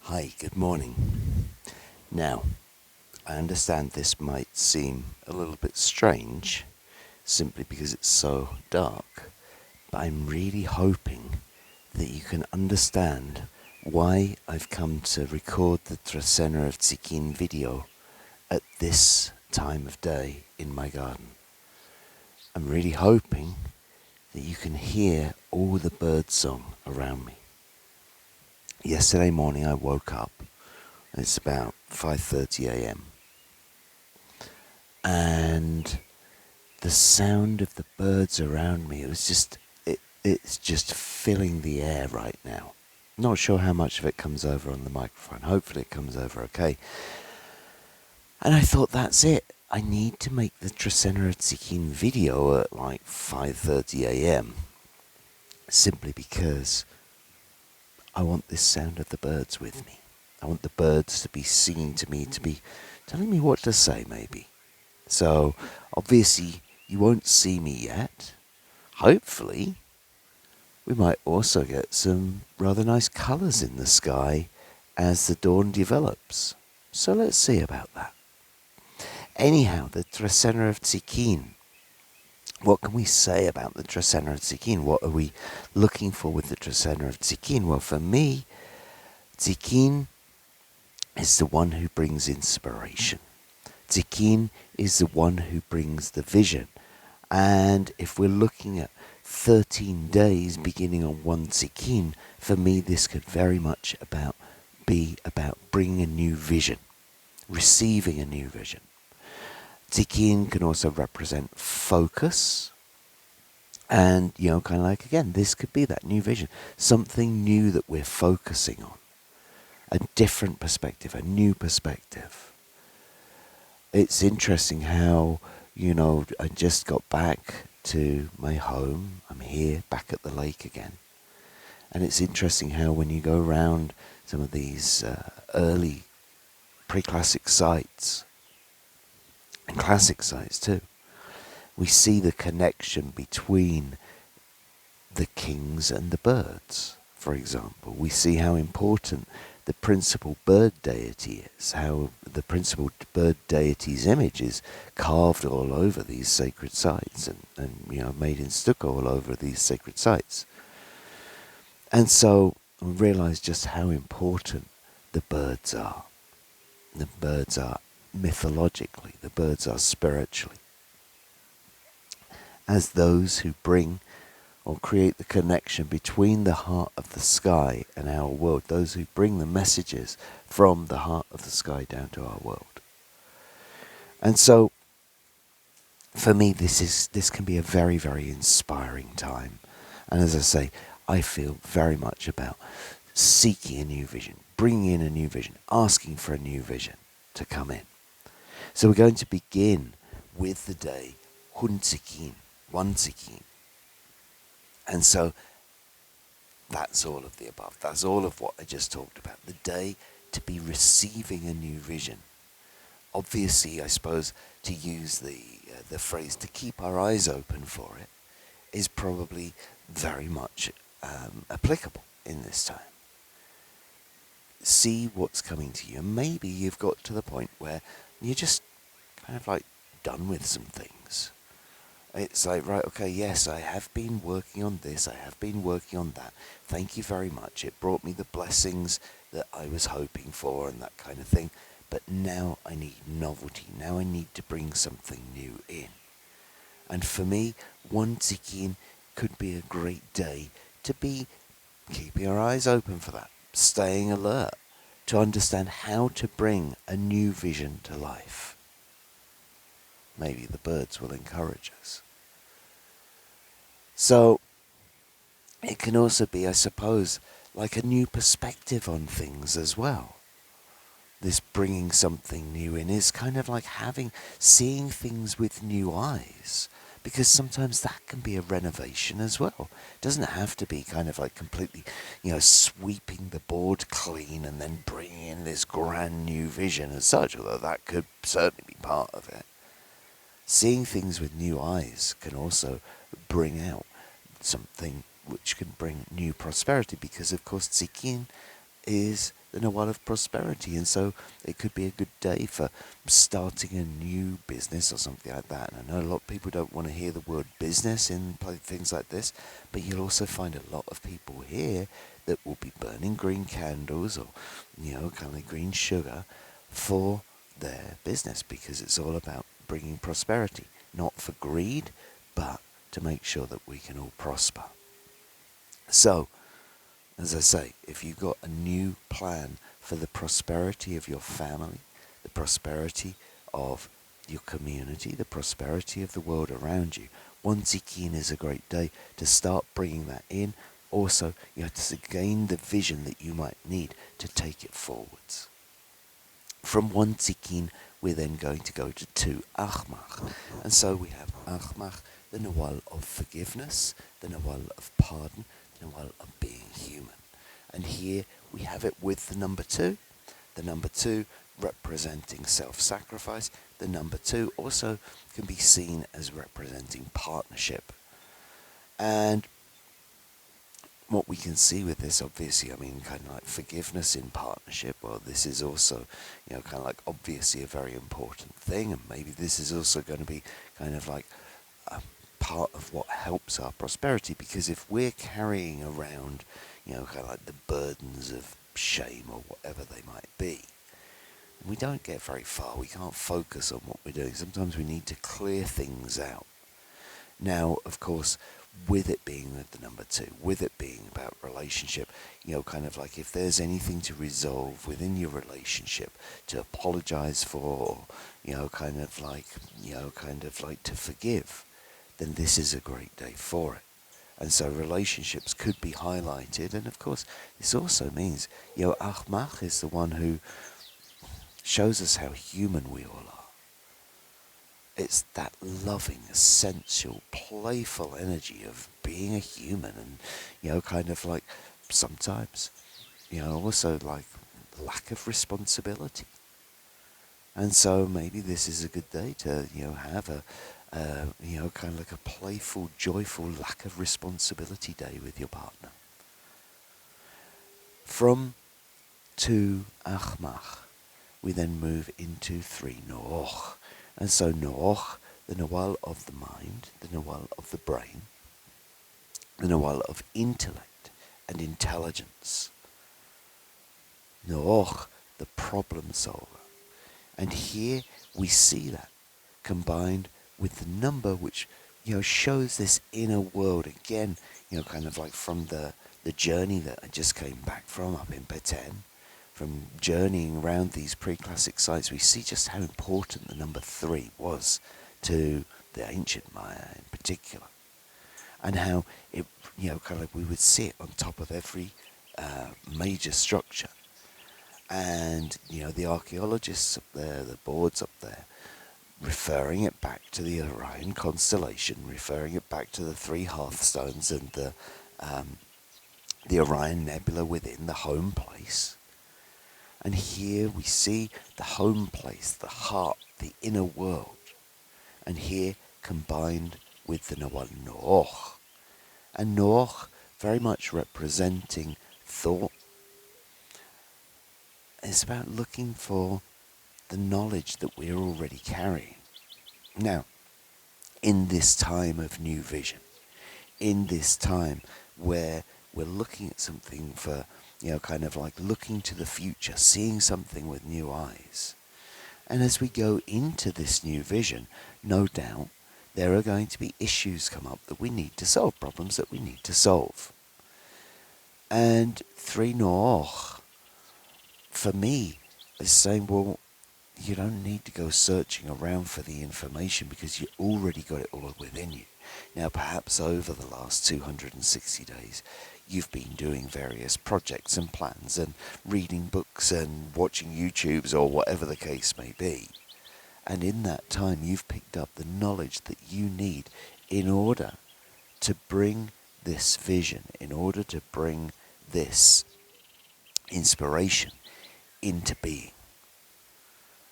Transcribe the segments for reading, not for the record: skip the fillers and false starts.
Hi, good morning. Now, I understand this might seem a little bit strange simply because it's so dark, but I'm really hoping that you can understand why I've come to record the Trecena of Tz'ikin video at this time of day in my garden. I'm really hoping that you can hear all the bird song around me. Yesterday morning I woke up. It's about 5:30 a.m. and the sound of the birds around me, it's just filling the air right now. Not sure how much of it comes over on the microphone. Hopefully it comes over okay. And I thought, that's it. I need to make the Trecena of Tz'ikin video at like 5:30 a.m. simply because I want this sound of the birds with me. I want the birds to be singing to me, to be telling me what to say, maybe. So, obviously, you won't see me yet. Hopefully, we might also get some rather nice colours in the sky as the dawn develops. So let's see about that. Anyhow, the Trecena of Tz'ikin. What can we say about the Trecena of Tz'ikin? What are we looking for with the Trecena of Tz'ikin? Well, for me, Tz'ikin is the one who brings inspiration. Tz'ikin is the one who brings the vision. And if we're looking at 13 days beginning on one Tz'ikin, for me this could very much be about bringing a new vision, receiving a new vision. Tz'ikin can also represent focus. And, kind of like, again, this could be that new vision. Something new that we're focusing on. A different perspective, a new perspective. It's interesting how, I just got back to my home. I'm here, back at the lake again. And it's interesting how when you go around some of these early pre-classic sites, and classic sites too, we see the connection between the kings and the birds, for example. We see how important the principal bird deity is, how the principal bird deity's image is carved all over these sacred sites and made in stucco all over these sacred sites. And so we realize just how important the birds are. The birds are mythologically, the birds are spiritually, as those who bring or create the connection between the heart of the sky and our world, those who bring the messages from the heart of the sky down to our world. And so, for me, this can be a very, very inspiring time. And as I say, I feel very much about seeking a new vision, bringing in a new vision, asking for a new vision to come in. So we're going to begin with the day Hun Tz'ikin, one Tz'ikin. And so that's all of the above. That's all of what I just talked about. The day to be receiving a new vision. Obviously, I suppose, to use the phrase to keep our eyes open for it is probably very much applicable in this time. See what's coming to you. And maybe you've got to the point where you're just kind of like done with some things. It's like, right, okay, yes, I have been working on this, I have been working on that. Thank you very much. It brought me the blessings that I was hoping for and that kind of thing. But now I need novelty. Now I need to bring something new in. And for me, one Tz'ikin could be a great day to be keeping our eyes open for that, staying alert, to understand how to bring a new vision to life. Maybe the birds will encourage us. So, it can also be, I suppose, like a new perspective on things as well. This bringing something new in is kind of like seeing things with new eyes. Because sometimes that can be a renovation as well. It doesn't have to be kind of like completely, sweeping the board clean and then bringing in this grand new vision as such, although that could certainly be part of it. Seeing things with new eyes can also bring out something which can bring new prosperity, because of course Tz'ikin is the Nawal of prosperity. And so it could be a good day for starting a new business or something like that. And I know a lot of people don't want to hear the word business in things like this, but you'll also find a lot of people here that will be burning green candles or, kind of like green sugar for their business, because it's all about bringing prosperity, not for greed, but to make sure that we can all prosper. So, as I say, if you've got a new plan for the prosperity of your family, the prosperity of your community, the prosperity of the world around you, Tz'ikin is a great day to start bringing that in. Also, you have to gain the vision that you might need to take it forwards. From Tz'ikin, we're then going to go to 2 Ajmak. And so we have Ajmak, the Nawal of forgiveness, the Nawal of pardon, the Nawal of being human. And here we have it with the number 2. The number 2 representing self-sacrifice. The number 2 also can be seen as representing partnership. And what we can see with this, obviously, kind of like forgiveness in partnership, well, this is also, kind of like obviously a very important thing, and maybe this is also going to be kind of like part of what helps our prosperity, because if we're carrying around, kind of like the burdens of shame or whatever they might be, we don't get very far. We can't focus on what we're doing. Sometimes we need to clear things out. Now, of course, with it being the number 2, with it being about relationship, kind of like if there's anything to resolve within your relationship, to apologize for, kind of like to forgive, then this is a great day for it. And so relationships could be highlighted. And of course, this also means, Ajmak is the one who shows us how human we all are. It's that loving, essential, playful energy of being a human, and, kind of like sometimes, also like lack of responsibility. And so maybe this is a good day to, have a, kind of like a playful, joyful lack of responsibility day with your partner. From 2 Ajmak, we then move into 3 Noach. And so Noach, the Nawal of the mind, the Nawal of the brain, the Nawal of intellect and intelligence. Noach, the problem solver. And here we see that combined with the number which, shows this inner world again, kind of like from the journey that I just came back from up in Petén. From journeying around these pre-classic sites, we see just how important the number 3 was to the ancient Maya in particular. And how it, kind of like we would see it on top of every major structure. And, the archaeologists up there, the boards up there, referring it back to the Orion constellation, referring it back to the 3 hearthstones and the Orion Nebula within the home place. And here we see the home place, the heart, the inner world. And here combined with the Nawal Noach. And Noach very much representing thought. It's about looking for the knowledge that we're already carrying. Now, in this time of new vision, in this time where we're looking at something for, kind of like looking to the future, seeing something with new eyes. And as we go into this new vision, no doubt there are going to be issues come up that we need to solve, problems that we need to solve. And 3 Noach, for me, is saying, well, you don't need to go searching around for the information because you already got it all within you. Now, perhaps over the last 260 days, you've been doing various projects and plans and reading books and watching YouTubes or whatever the case may be. And in that time, you've picked up the knowledge that you need in order to bring this vision, in order to bring this inspiration into being.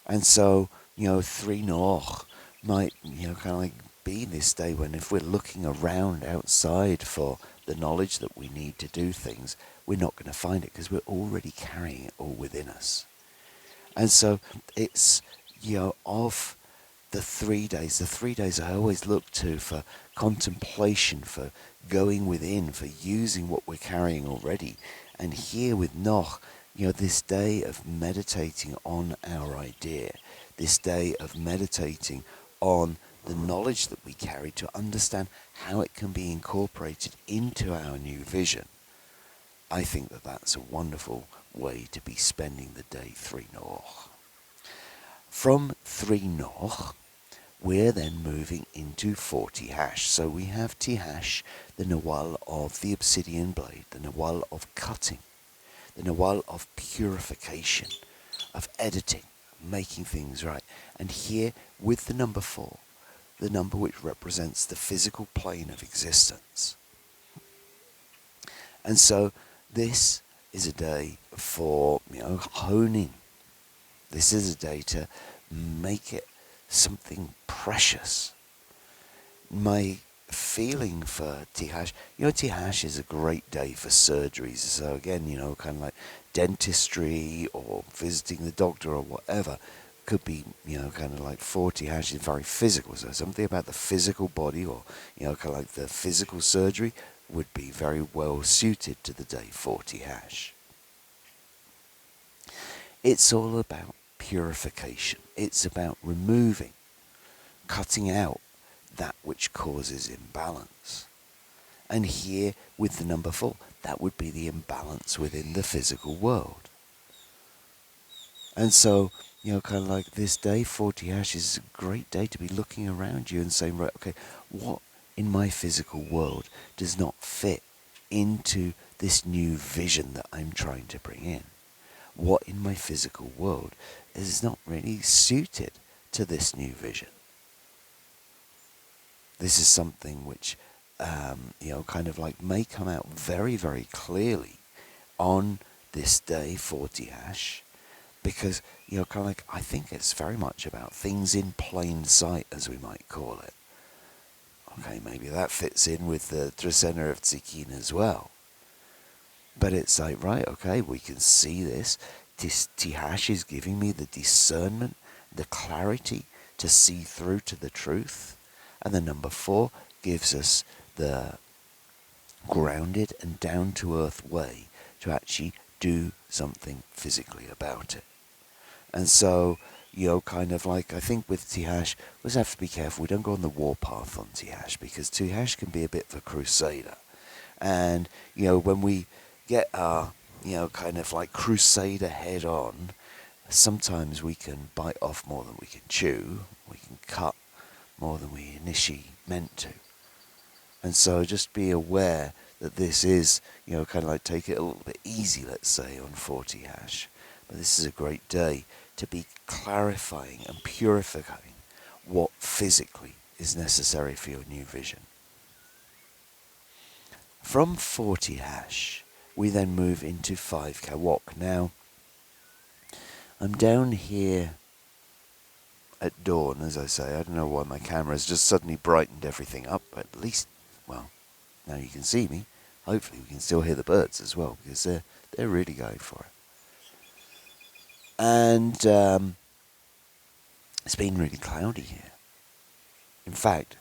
And so, 3 Noach might, kind of like be this day when if we're looking around outside for the knowledge that we need to do things, we're not going to find it because we're already carrying it all within us. And so it's, of the 3 days I always look to for contemplation, for going within, for using what we're carrying already. And here with Noch, this day of meditating on our idea, this day of meditating on the knowledge that we carry to understand how it can be incorporated into our new vision. I think that that's a wonderful way to be spending the day 3 Noch. From 3 Noch, we're then moving into 4 Tijax. So we have Tijax, the Nawal of the obsidian blade, the Nawal of cutting, the Nawal of purification, of editing, making things right. And here with the number 4, the number which represents the physical plane of existence. And so this is a day for, honing. This is a day to make it something precious. My feeling for Tijax, Tijax is a great day for surgeries. So again, kind of like dentistry or visiting the doctor or whatever. Could be, kind of like 4 Tijax is very physical. So something about the physical body or, kind of like the physical surgery would be very well suited to the day 4 Tijax. It's all about purification. It's about removing, cutting out that which causes imbalance. And here with the number 4, that would be the imbalance within the physical world. And so, kind of like this day, 4 Tijax, is a great day to be looking around you and saying, right, okay, what in my physical world does not fit into this new vision that I'm trying to bring in? What in my physical world is not really suited to this new vision? This is something which, kind of like may come out very, very clearly on this day 4 Tijax, because, kind of like, I think it's very much about things in plain sight, as we might call it. Okay, maybe that fits in with the Trecena of Tz'ikin as well. But it's like, right, okay, we can see this. This Tijax is giving me the discernment, the clarity to see through to the truth. And the number 4 gives us the grounded and down-to-earth way to actually do something physically about it. And so, kind of like, I think with Tijax, we just have to be careful. We don't go on the warpath on Tijax, because Tijax can be a bit of a crusader. And, when we get our, kind of like crusader head on, sometimes we can bite off more than we can chew. We can cut more than we initially meant to. And so just be aware that this is, kind of like take it a little bit easy, let's say, on 4 Tijax. But this is a great day to be clarifying and purifying what physically is necessary for your new vision. From 4 Tijax, we then move into 5 Kawok. Now, I'm down here at dawn, as I say. I don't know why my camera's just suddenly brightened everything up, but at least, well, now you can see me. Hopefully we can still hear the birds as well, because they're really going for it. And it's been really cloudy here. In fact,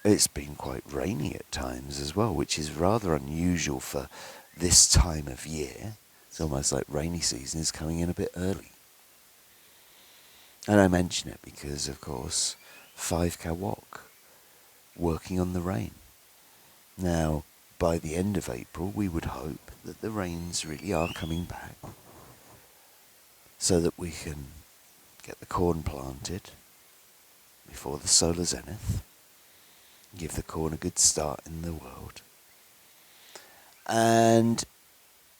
it's been quite rainy at times as well, which is rather unusual for this time of year. It's almost like rainy season is coming in a bit early. And I mention it because, of course, 5 Kawok, working on the rain. Now, by the end of April, we would hope that the rains really are coming back, so that we can get the corn planted before the solar zenith, give the corn a good start in the world. And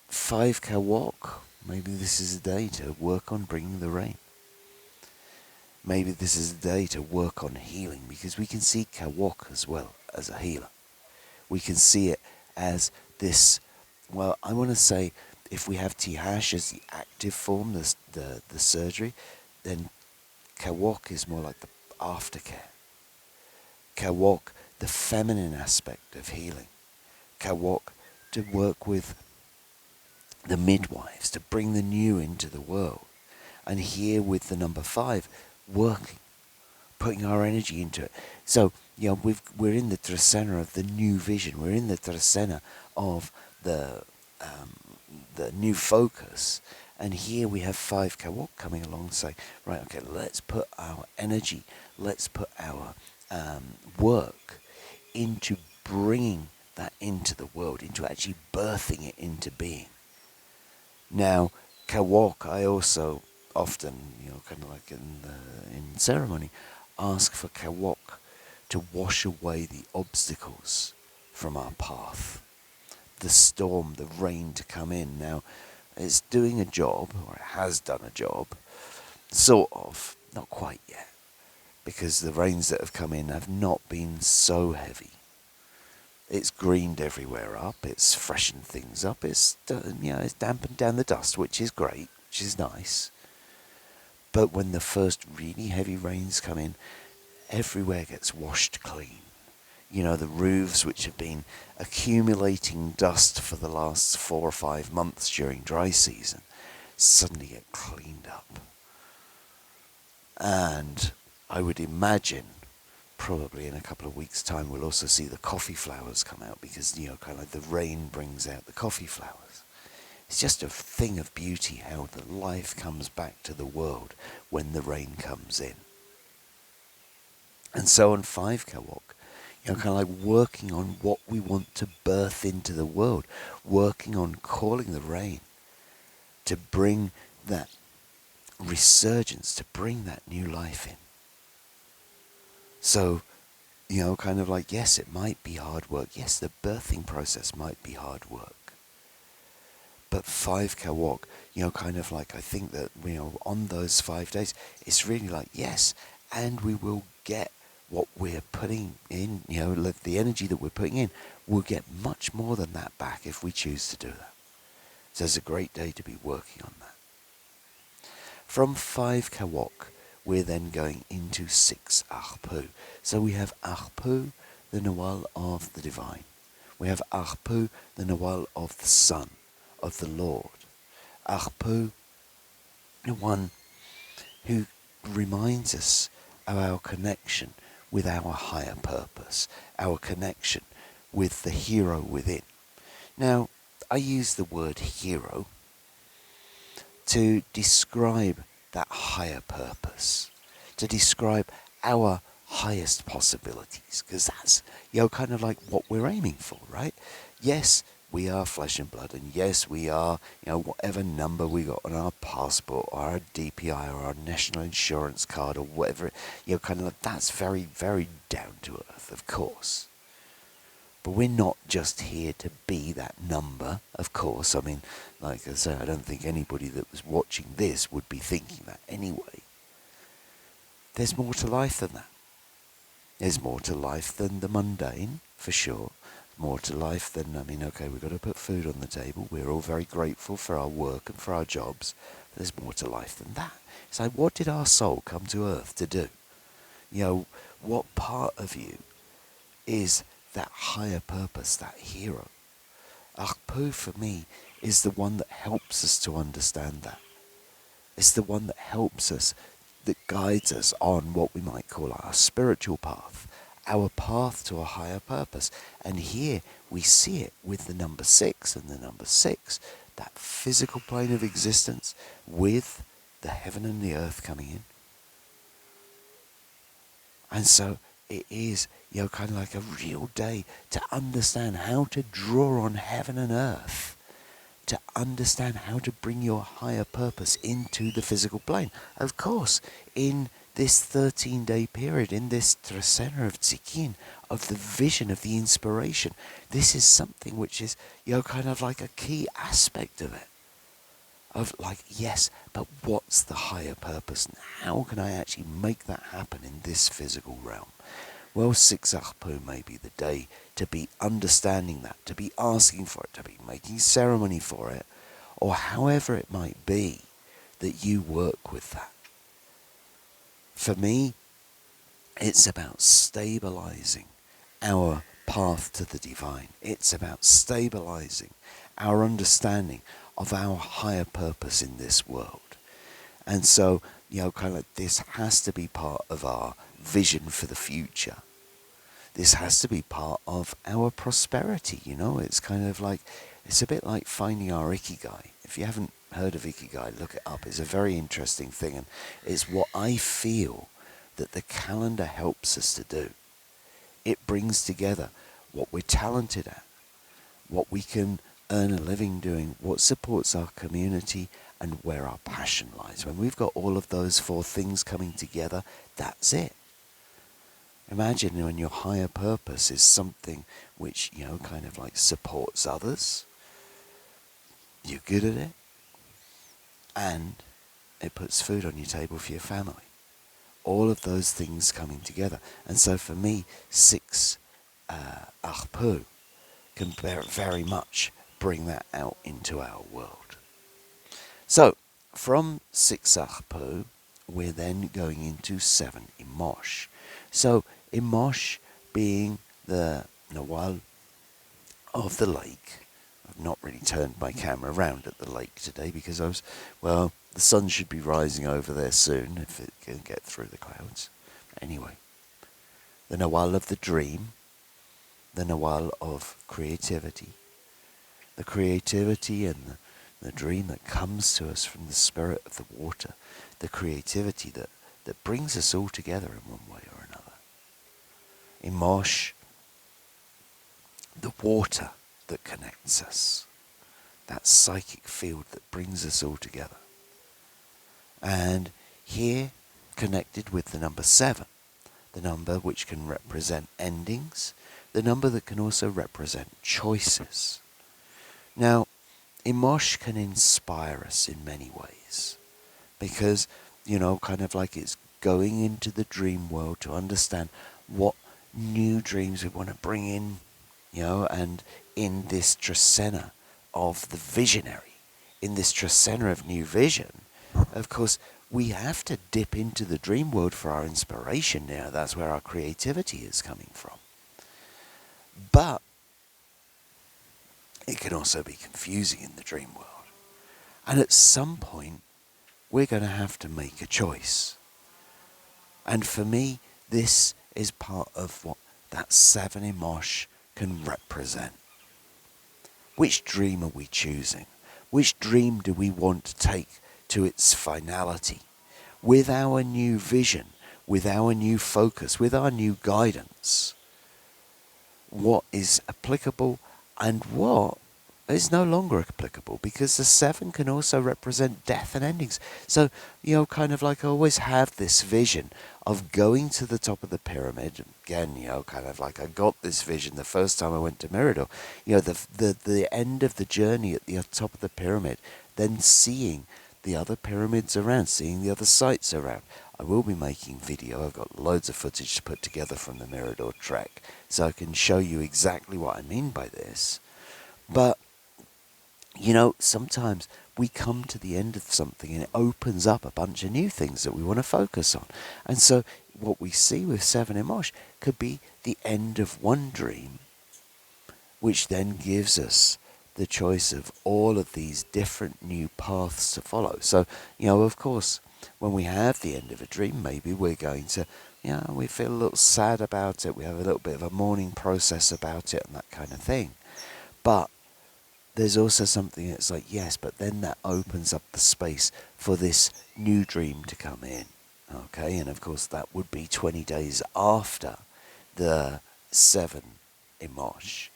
5 Kawok, maybe this is a day to work on bringing the rain. Maybe this is a day to work on healing, because we can see Kawok as well as a healer. We can see it as this, well, I want to say, if we have Tijax as the active form, the surgery, then Kawok is more like the aftercare. Kawok, the feminine aspect of healing. Kawok to work with the midwives, to bring the new into the world. And here with the number 5, working, putting our energy into it. So, we're in the Trecena of the new vision. We're in the Trecena of the new focus. And here we have 5 Kawok coming along saying, right, okay, let's put our energy, let's put our work into bringing that into the world, into actually birthing it into being. Now, Kawok, I also often, kind of like in ceremony, ask for Kawok to wash away the obstacles from our path. The storm, the rain to come in. Now, it's doing a job, or it has done a job, sort of, not quite yet, because the rains that have come in have not been so heavy. It's greened everywhere up, it's freshened things up, it's dampened down the dust, which is great, which is nice. But when the first really heavy rains come in, everywhere gets washed clean. The roofs which have been accumulating dust for the last 4 or 5 months during dry season suddenly get cleaned up. And I would imagine probably in a couple of weeks' time we'll also see the coffee flowers come out, because kind of like the rain brings out the coffee flowers. It's just a thing of beauty how the life comes back to the world when the rain comes in. And so on 5 Kawok, kind of like working on what we want to birth into the world, working on calling the rain to bring that resurgence, to bring that new life in. So, kind of like, yes, it might be hard work. Yes, the birthing process might be hard work. But 5 Kawok, kind of like, I think that, on those 5 days, it's really like, yes, and we will get what we're putting in, the energy that we're putting in, we'll get much more than that back if we choose to do that. So it's a great day to be working on that. From 5 Kawok, we're then going into 6 Ajpu. So we have Ajpu, the Nawal of the divine. We have Ajpu, the Nawal of the Son, of the Lord. Ajpu, the one who reminds us of our connection with our higher purpose, our connection with the hero within. Now, I use the word hero to describe that higher purpose, to describe our highest possibilities, because that's, kind of like what we're aiming for, right? Yes, we are flesh and blood, and yes, we are, whatever number we got on our passport or our DPI or our national insurance card or whatever, kind of like, that's very, very down to earth, of course. But we're not just here to be that number, of course. I mean, like I say, I don't think anybody that was watching this would be thinking that anyway. There's more to life than that. There's more to life than the mundane, for sure. More to life than, okay, we've got to put food on the table. We're all very grateful for our work and for our jobs. But there's more to life than that. It's like, what did our soul come to earth to do? What part of you is that higher purpose, that hero? Ajpu, for me, is the one that helps us to understand that. It's the one that helps us, that guides us on what we might call our spiritual path, our path to a higher purpose. And here we see it with the number 6, and the number 6, that physical plane of existence with the heaven and the earth coming in. And so it is, kind of like a real day to understand how to draw on heaven and earth, to understand how to bring your higher purpose into the physical plane. Of course, in this 13-day period, in this Trecena of Tz'ikin, of the vision, of the inspiration, this is something which is, kind of like a key aspect of it. Of like, yes, but what's the higher purpose, and how can I actually make that happen in this physical realm? Well, 6 Ajpu may be the day to be understanding that, to be asking for it, to be making ceremony for it, or however it might be that you work with that. For me, it's about stabilizing our path to the divine. It's about stabilizing our understanding of our higher purpose in this world. And so, kind of this has to be part of our vision for the future. This has to be part of our prosperity, It's kind of like, it's a bit like finding our ikigai. If you haven't heard of ikigai, look it up. It's a very interesting thing, and it's what I feel that the calendar helps us to do. It brings together what we're talented at, what we can earn a living doing, what supports our community, and where our passion lies. When we've got all of those four things coming together, that's it. Imagine when your higher purpose is something which, kind of like supports others, you're good at it, and it puts food on your table for your family. All of those things coming together. And so for me, 6 Ajpu can very much bring that out into our world. So, from 6 Ajpu, we're then going into 7 Imox. So, Imox being the Nawal of the lake. I've not really turned my camera around at the lake today because the sun should be rising over there soon if it can get through the clouds. Anyway, the Nawal of the dream, the Nawal of creativity, the creativity and the dream that comes to us from the spirit of the water, the creativity that brings us all together in one way or another. Imox, the water that connects us, that psychic field that brings us all together. And here, connected with the number 7, the number which can represent endings, the number that can also represent choices. Now, Imox can inspire us in many ways because, kind of like it's going into the dream world to understand what new dreams we want to bring in, and in this Trecena of the visionary, in this Trecena of new vision, of course, we have to dip into the dream world for our inspiration now. That's where our creativity is coming from. But it can also be confusing in the dream world. And at some point, we're going to have to make a choice. And for me, this is part of what that 7 Imox can represent. Which dream are we choosing? Which dream do we want to take to its finality? With our new vision, with our new focus, with our new guidance, what is applicable and what is no longer applicable, because the 7 can also represent death and endings. So, kind of like I always have this vision of going to the top of the pyramid. Again, kind of like I got this vision the first time I went to Mirador. The end of the journey at the top of the pyramid, then seeing the other pyramids around, seeing the other sites around. I will be making video. I've got loads of footage to put together from the Mirador trek, so I can show you exactly what I mean by this. But sometimes we come to the end of something and it opens up a bunch of new things that we want to focus on. And so what we see with 7 Imox could be the end of one dream, which then gives us the choice of all of these different new paths to follow. So, of course, when we have the end of a dream, maybe we're going to, we feel a little sad about it. We have a little bit of a mourning process about it and that kind of thing. But there's also something that's like, yes, but then that opens up the space for this new dream to come in. Okay, and of course that would be 20 days after the 7 Imox.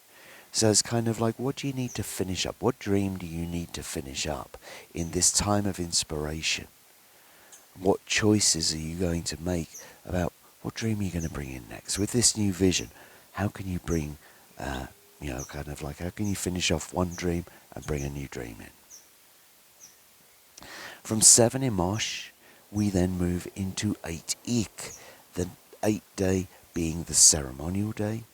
So it's kind of like, what do you need to finish up? What dream do you need to finish up in this time of inspiration? What choices are you going to make about what dream are you going to bring in next? With this new vision, how can you bring kind of like, how can you finish off one dream and bring a new dream in? From 7 Imox, we then move into 8 Ik, the 8th day being the ceremonial day,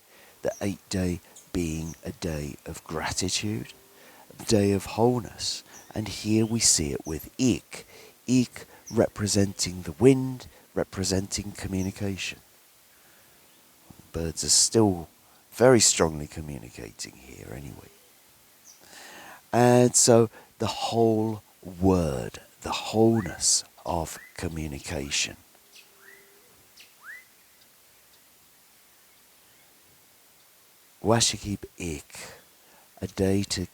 the 8th day being a day of gratitude, a day of wholeness. And here we see it with Ik. Ik representing the wind, representing communication. Birds are still very strongly communicating here anyway. And so the whole word, the wholeness of communication. Washikib Ik, a day to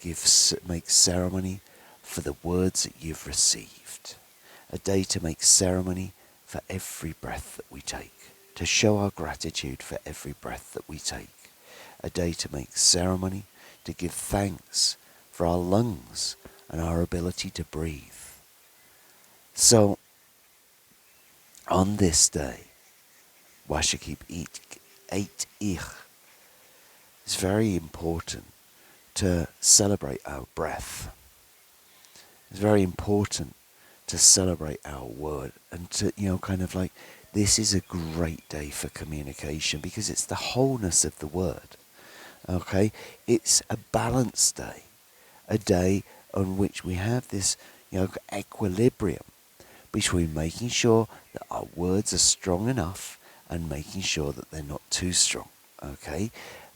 make ceremony for the words that you've received. A day to make ceremony for every breath that we take. To show our gratitude for every breath that we take. A day to make ceremony, to give thanks for our lungs and our ability to breathe. So, on this day, Washikib Eight Ich, it's very important to celebrate our breath. It's very important to celebrate our word and to, kind of like, this is a great day for communication because it's the wholeness of the word. Okay? It's a balanced day. A day on which we have this, equilibrium between making sure that our words are strong enough and making sure that they're not too strong. Okay?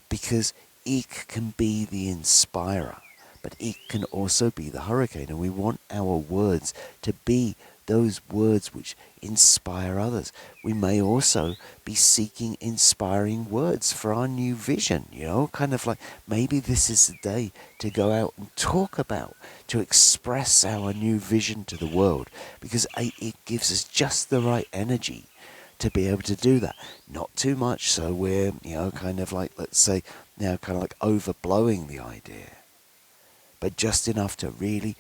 Because Ik can be the inspirer, but it can also be the hurricane, and we want our words to be those words which inspire others. We may also be seeking inspiring words for our new vision, kind of like maybe this is the day to go out and talk about, to express our new vision to the world, because it gives us just the right energy to be able to do that. Not too much so we're, kind of like, let's say, kind of like overblowing the idea. But just enough to really,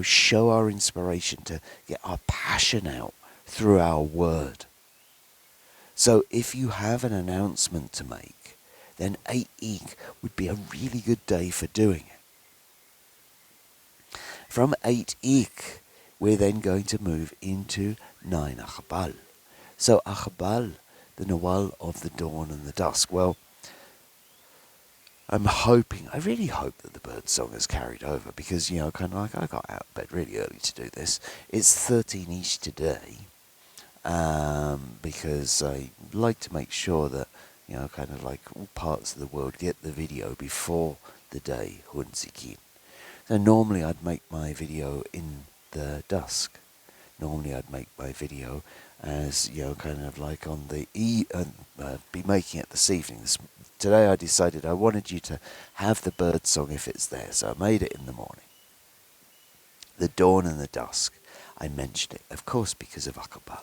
show our inspiration, to get our passion out through our word. So if you have an announcement to make, then 8 Ik would be a really good day for doing it. From 8 Ik, we're then going to move into 9 Aq'ab'al. So Aq'ab'al, the Nawal of the dawn and the dusk. Well, I really hope that the bird song has carried over because, kind of like I got out of bed really early to do this. It's 13 each today because I like to make sure that, kind of like all parts of the world get the video before the day Hun Tz'ikin. So normally I'd make my video in the dusk. Normally I'd make my video as, kind of like on the be making it this evening. Today I decided I wanted you to have the bird song if it's there, so I made it in the morning. The dawn and the dusk, I mentioned it, of course, because of Aq'ab'al.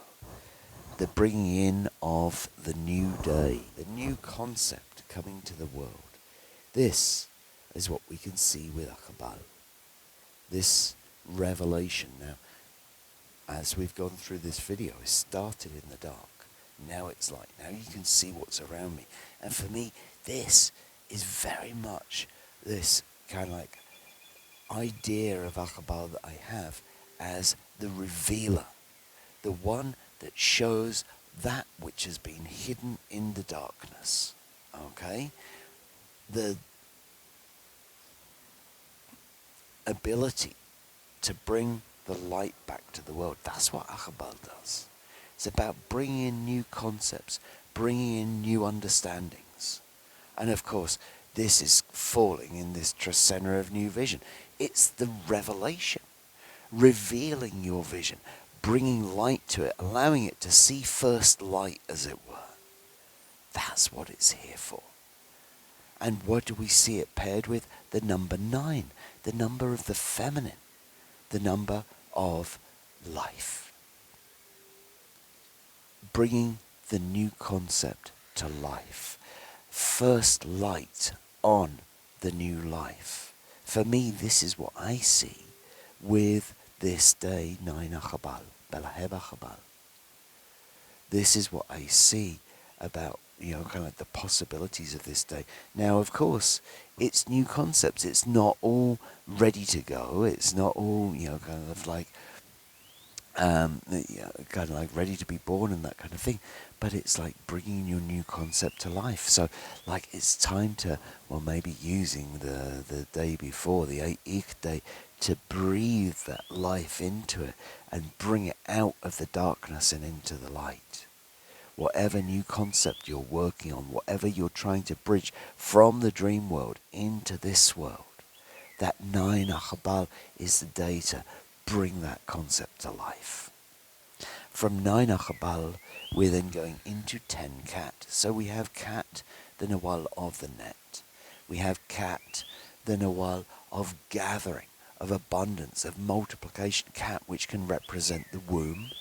The bringing in of the new day, the new concept coming to the world. This is what we can see with Aq'ab'al. This revelation. Now, as we've gone through this video, it started in the dark. Now it's light. Now you can see what's around me. And for me, this is very much this kind of like idea of Aq'ab'al that I have as the revealer. The one that shows that which has been hidden in the darkness. Okay? The ability to bring the light back to the world. That's what Aq'ab'al does. It's about bringing in new concepts, bringing in new understandings. And of course, this is falling in this Trecena of new vision. It's the revelation, revealing your vision, bringing light to it, allowing it to see first light, as it were. That's what it's here for. And what do we see it paired with? The number 9, the number of the feminine, the number of life. Bringing the new concept to life. First light on the new life. For me, this is what I see with this day, 9 Aq'ab'al, Belaheb Aq'ab'al. This is what I see about, kind of the possibilities of this day. Now, of course, it's new concepts. It's not all ready to go. It's not all, kind of like, kind of like ready to be born and that kind of thing. But it's like bringing your new concept to life. So, like, it's time to, maybe using the day before, the 8 Ik day, to breathe that life into it and bring it out of the darkness and into the light. whatever new concept you're working on, whatever you're trying to bridge from the dream world into this world, that 9 Aq'ab'al is the day to bring that concept to life. From 9 Aq'ab'al, we're then going into 10 Kat. So we have Kat, the Nawal of the net. We have Kat, the Nawal of gathering, of abundance, of multiplication. Kat, which can represent the womb.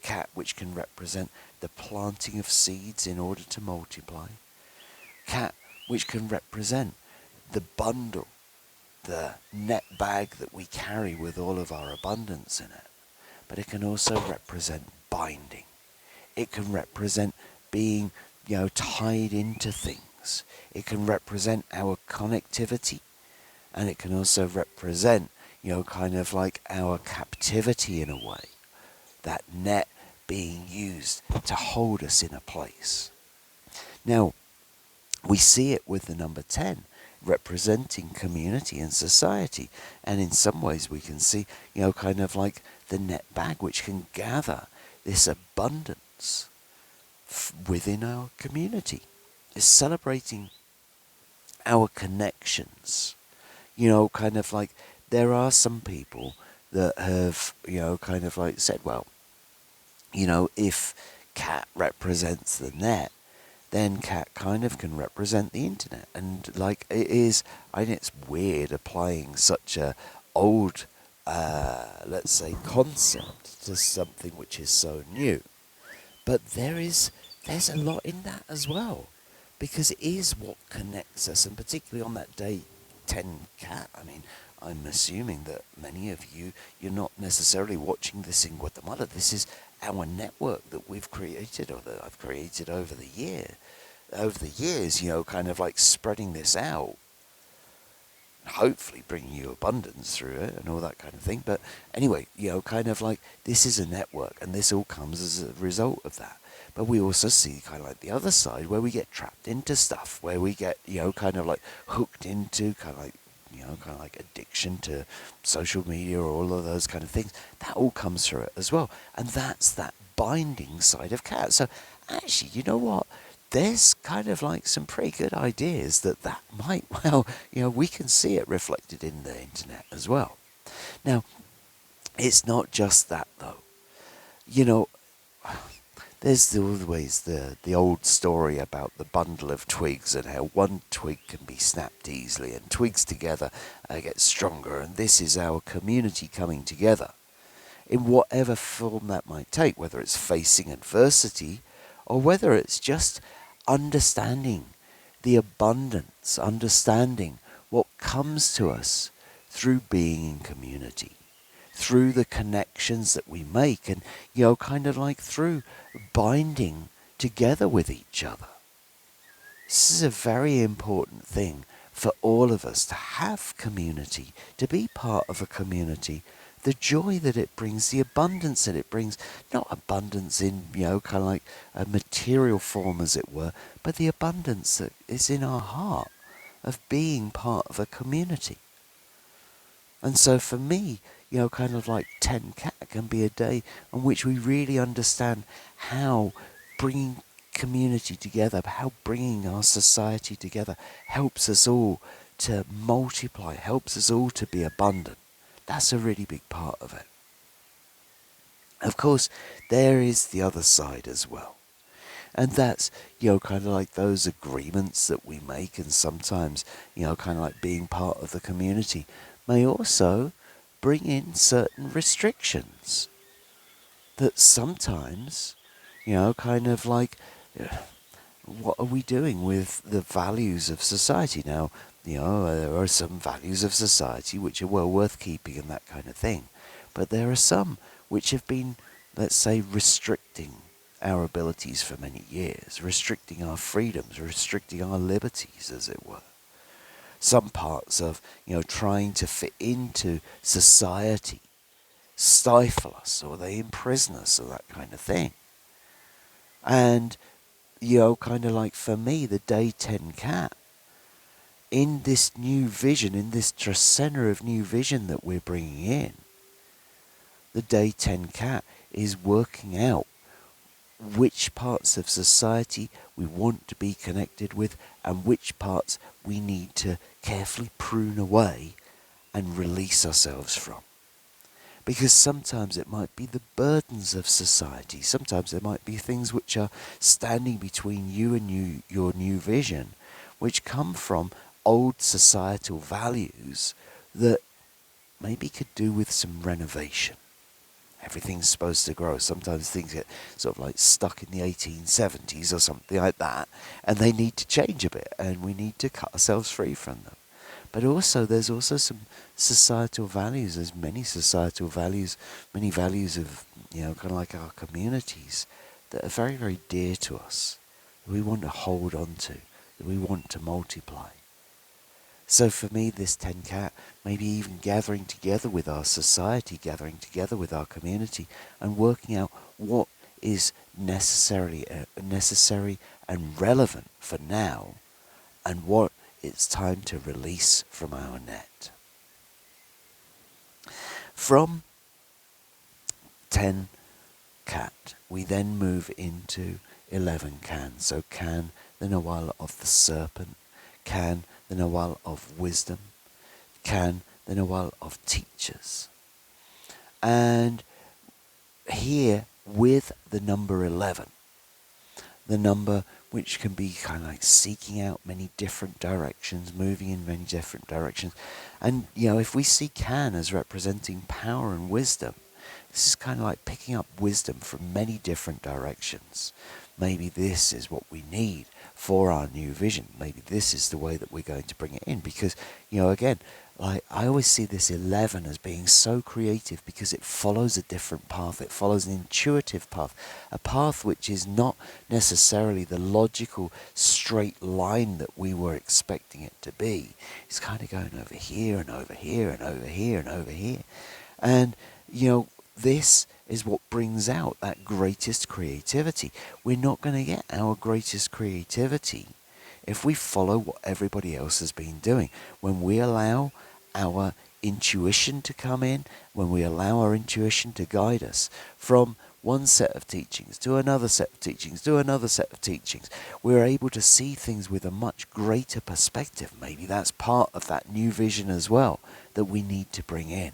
Kat, which can represent the planting of seeds in order to multiply. Kat, which can represent the bundle, the net bag that we carry with all of our abundance in it. But it can also represent binding. It can represent being, tied into things. It can represent our connectivity. And it can also represent, kind of like our captivity in a way. That net being used to hold us in a place. Now, we see it with the number 10, representing community and society. And in some ways we can see, kind of like the net bag, which can gather this abundance within our community. It's celebrating our connections. Kind of like there are some people that have, kind of like said, well, if cat represents the net, then cat kind of can represent the internet. And like it is, I think it's weird applying such a old, let's say, concept to something which is so new. But there's a lot in that as well, because it is what connects us, and particularly on that day 10 cat. I mean, I'm assuming that many of you're not necessarily watching this in Guatemala. This is our network that we've created, or that I've created over the years, kind of like spreading this out, hopefully bringing you abundance through it and all that kind of thing. But anyway, kind of like this is a network, and this all comes as a result of that. But we also see kind of like the other side, where we get trapped into stuff, where we get, kind of like hooked into kind of like addiction to social media or all of those kind of things. That all comes through it as well. And that's that binding side of cat. So actually, you know what? There's kind of like some pretty good ideas that might, well, we can see it reflected in the internet as well. Now, it's not just that though. There's always the old story about the bundle of twigs and how one twig can be snapped easily, and twigs together get stronger, and this is our community coming together in whatever form that might take, whether it's facing adversity or whether it's just understanding the abundance, understanding what comes to us through being in community, through the connections that we make, and kind of like through binding together with each other. This is a very important thing for all of us, to have community, to be part of a community. The joy that it brings, the abundance that it brings, not abundance in, kind of like a material form as it were, but the abundance that is in our heart of being part of a community. And so for me, kind of like 10 cat can be a day on which we really understand how bringing community together, how bringing our society together helps us all to multiply, helps us all to be abundant. That's a really big part of it. Of course, there is the other side as well. And that's, kind of like those agreements that we make, and sometimes, kind of like being part of the community may also bring in certain restrictions that sometimes, kind of like, what are we doing with the values of society? Now, there are some values of society which are well worth keeping and that kind of thing. But there are some which have been, let's say, restricting our abilities for many years, restricting our freedoms, restricting our liberties, as it were. Some parts of, trying to fit into society stifle us, or they imprison us, or that kind of thing. And, kind of like for me, the day 10 cat, in this new vision, in this Trecena of new vision that we're bringing in, the day 10 cat is working out which parts of society we want to be connected with and which parts we need to carefully prune away and release ourselves from. Because sometimes it might be the burdens of society. Sometimes there might be things which are standing between you and your new vision, which come from old societal values that maybe could do with some renovation. Everything's supposed to grow. Sometimes things get sort of like stuck in the 1870s or something like that, and they need to change a bit, and we need to cut ourselves free from them. But also, there's also some societal values. There's many societal values, many values of, kind of like our communities that are very, very dear to us, that we want to hold on to, that we want to multiply. So for me, this 10 cat, maybe even gathering together with our society, gathering together with our community, and working out what is necessary and relevant for now, and what it's time to release from our net. From 10 cat, we then move into 11 can. So can, the Nawal of the serpent, can, the Nawal of wisdom, can, the Nawal of teachers. And here, with the number 11, the number which can be kind of like seeking out many different directions, moving in many different directions. And, if we see can as representing power and wisdom, this is kind of like picking up wisdom from many different directions. Maybe this is what we need for our new vision. Maybe this is the way that we're going to bring it in. Because, again, like I always see this 11 as being so creative because it follows a different path. It follows an intuitive path, a path which is not necessarily the logical straight line that we were expecting it to be. It's kind of going over here and over here and over here and over here. And, this is what brings out that greatest creativity. We're not going to get our greatest creativity if we follow what everybody else has been doing. When we allow our intuition to come in, when we allow our intuition to guide us from one set of teachings to another set of teachings to another set of teachings, we're able to see things with a much greater perspective. Maybe that's part of that new vision as well that we need to bring in.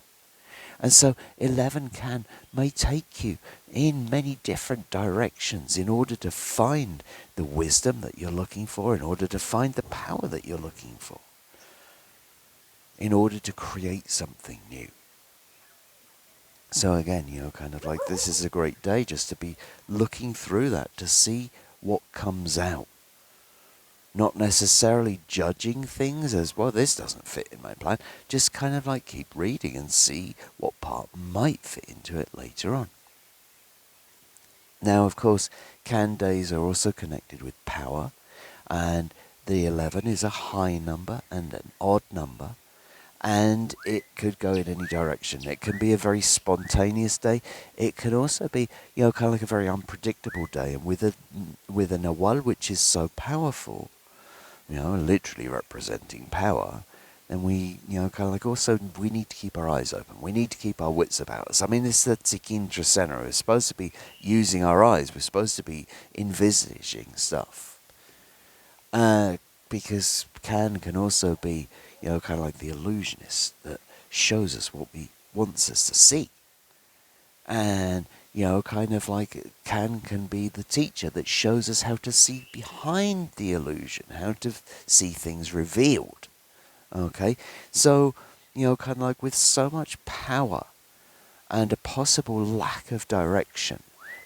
And so 11 can may take you in many different directions in order to find the wisdom that you're looking for, in order to find the power that you're looking for, in order to create something new. So again, kind of like this is a great day just to be looking through that to see what comes out. Not necessarily judging things as, well, this doesn't fit in my plan. Just kind of like keep reading and see what part might fit into it later on. Now, of course, can days are also connected with power. And the 11 is a high number and an odd number. And it could go in any direction. It can be a very spontaneous day. It can also be, kind of like a very unpredictable day. And with a Nawal, which is so powerful, literally representing power, then we, kind of like also we need to keep our eyes open. We need to keep our wits about us. I mean, this is the Tz'ikin Trecena. We're supposed to be using our eyes. We're supposed to be envisaging stuff. Because can also be, kind of like the illusionist that shows us what we wants us to see. And, kind of like can be the teacher that shows us how to see behind the illusion, how to see things revealed. Okay? So, kind of like with so much power and a possible lack of direction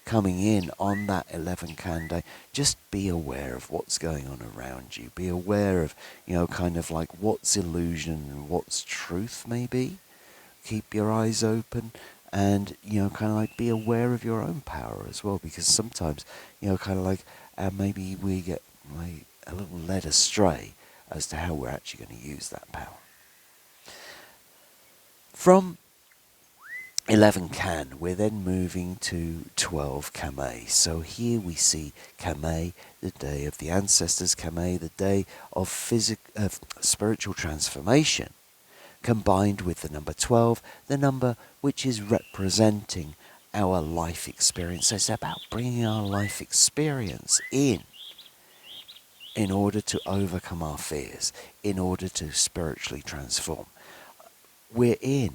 coming in on that 11 can day, just be aware of what's going on around you. Be aware of, kind of like what's illusion and what's truth maybe. Keep your eyes open and, kind of like be aware of your own power as well, because sometimes, kind of like maybe we get a little led astray as to how we're actually going to use that power. From 11 can, we're then moving to 12 Kame. So here we see Kame, the day of the ancestors, Kame, the day of spiritual transformation, combined with the number 12, the number which is representing our life experience. It's about bringing our life experience in order to overcome our fears, in order to spiritually transform. We're in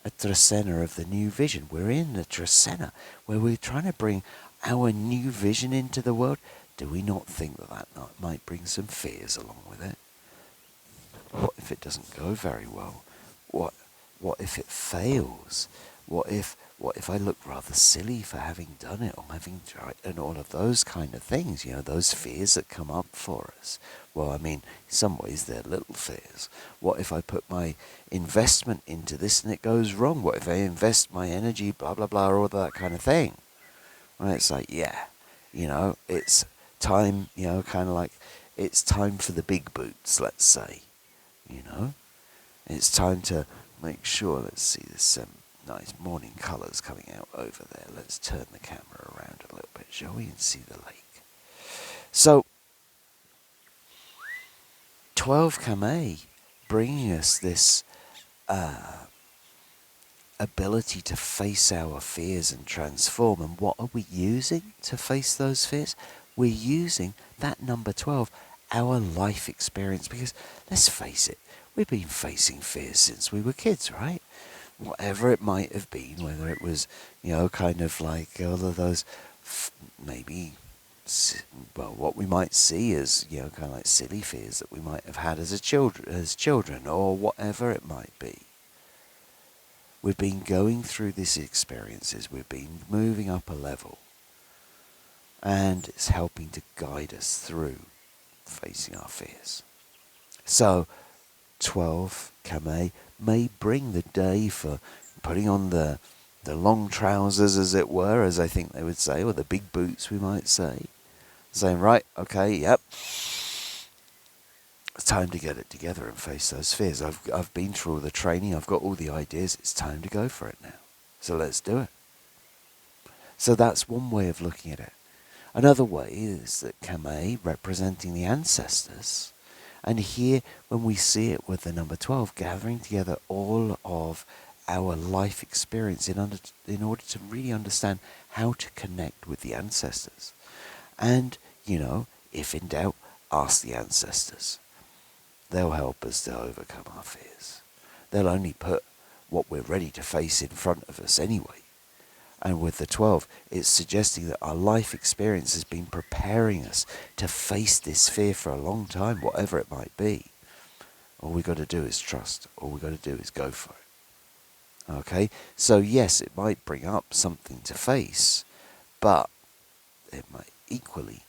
a Trecena of the new vision. We're in a Trecena where we're trying to bring our new vision into the world. Do we not think that might bring some fears along with it? What if it doesn't go very well? What if it fails? What if I look rather silly for having done it or having tried, and all of those kind of things, those fears that come up for us. Well, I mean, in some ways they're little fears. What if I put my investment into this and it goes wrong? What if I invest my energy, blah, blah, blah, all that kind of thing? Well, it's like, yeah, it's time, kind of like, it's time for the big boots, let's say, It's time to make sure, let's see, there's some nice morning colours coming out over there. Let's turn the camera around a little bit, shall we, and see the lake. So, 12 Kame bringing us this ability to face our fears and transform. And what are we using to face those fears? We're using that number 12, our life experience. Because let's face it, we've been facing fears since we were kids, right? Whatever it might have been, whether it was, kind of like all of those, maybe, well, what we might see as, kind of like silly fears that we might have had as children, or whatever it might be. We've been going through these experiences, we've been moving up a level, and it's helping to guide us through facing our fears. So, 12 Kame may bring the day for putting on the long trousers, as it were, as I think they would say, or the big boots, we might say. Saying, right, okay, yep, it's time to get it together and face those fears. I've been through all the training, I've got all the ideas, it's time to go for it now. So let's do it. So that's one way of looking at it. Another way is that Kame, representing the ancestors, and here when we see it with the number 12, gathering together all of our life experience in order to really understand how to connect with the ancestors. And, if in doubt, ask the ancestors. They'll help us to overcome our fears. They'll only put what we're ready to face in front of us anyway. And with the 12, it's suggesting that our life experience has been preparing us to face this fear for a long time, whatever it might be. All we've got to do is trust. All we've got to do is go for it. Okay? So yes, it might bring up something to face, but it might equally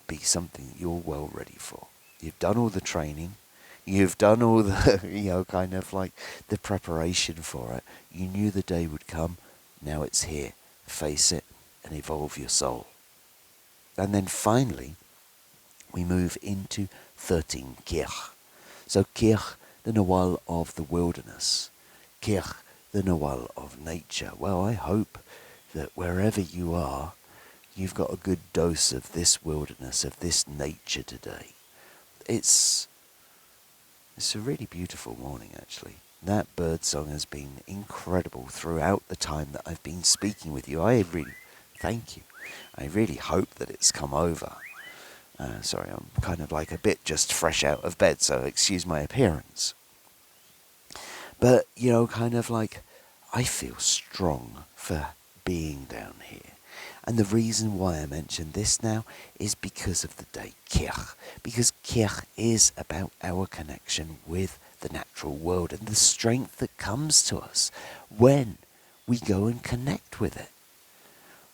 be something you're well ready for. You've done all the training. You've done all the, kind of like the preparation for it. You knew the day would come. Now it's here. Face it and evolve your soul. And then finally, we move into 13 Kirch. So Kirch, the Nawal of the wilderness. Kirch, the Nawal of nature. Well, I hope that wherever you are, you've got a good dose of this wilderness, of this nature today. It's a really beautiful morning, actually. That bird song has been incredible throughout the time that I've been speaking with you. I really thank you. I really hope that it's come over. Sorry, I'm kind of like a bit just fresh out of bed, so excuse my appearance. But, kind of like, I feel strong for being down here. And the reason why I mention this now is because of the day Kirch. Because Kirch is about our connection with the natural world and the strength that comes to us when we go and connect with it.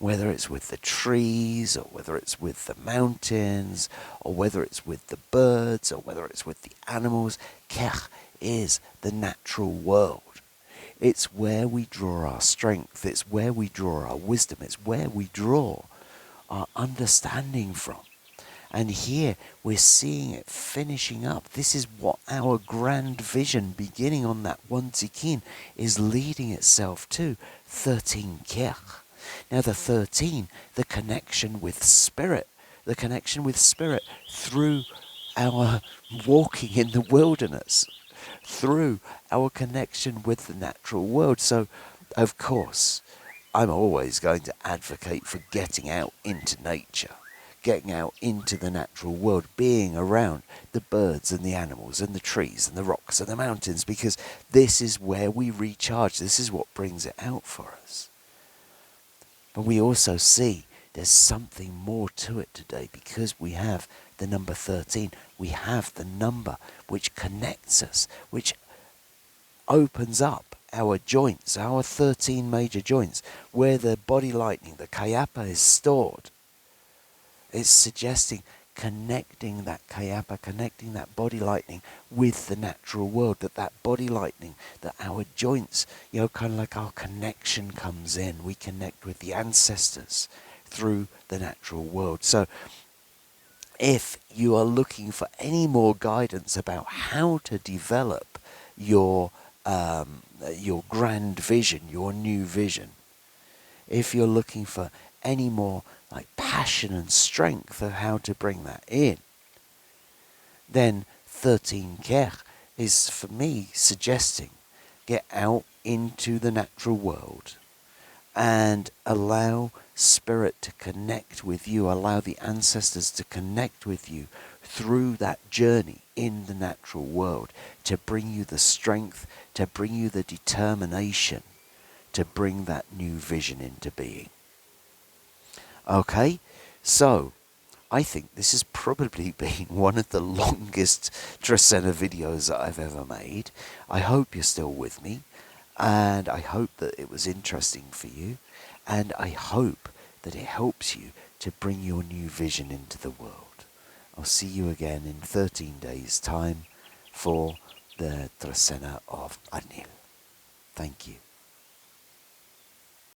Whether it's with the trees, or whether it's with the mountains, or whether it's with the birds, or whether it's with the animals, Kirch is the natural world. It's where we draw our strength, it's where we draw our wisdom, it's where we draw our understanding from. And here we're seeing it finishing up. This is what our grand vision, beginning on that 1 Tz'ikin, is leading itself to, 13 Kirch. Now the 13, the connection with spirit through our walking in the wilderness, through our connection with the natural world. So, of course, I'm always going to advocate for getting out into nature, getting out into the natural world, being around the birds and the animals and the trees and the rocks and the mountains, because this is where we recharge. This is what brings it out for us. But we also see there's something more to it today, because we have the number 13. We have the number which connects us, which opens up our joints, our 13 major joints, where the body lightning, the kayapa, is stored. It's suggesting connecting that kayapa, connecting that body lightning with the natural world, that body lightning, that our joints, kind of like our connection comes in. We connect with the ancestors through the natural world. So if you are looking for any more guidance about how to develop your grand vision, your new vision, if you're looking for any more like passion and strength of how to bring that in, then 13 Kech is, for me, suggesting get out into the natural world and allow spirit to connect with you, allow the ancestors to connect with you through that journey in the natural world, to bring you the strength, to bring you the determination, to bring that new vision into being. Okay, so I think this has probably been one of the longest Trecena videos that I've ever made. I hope you're still with me, and I hope that it was interesting for you, and I hope that it helps you to bring your new vision into the world. I'll see you again in 13 days' time for the Trecena of Tz'ikin. Thank you.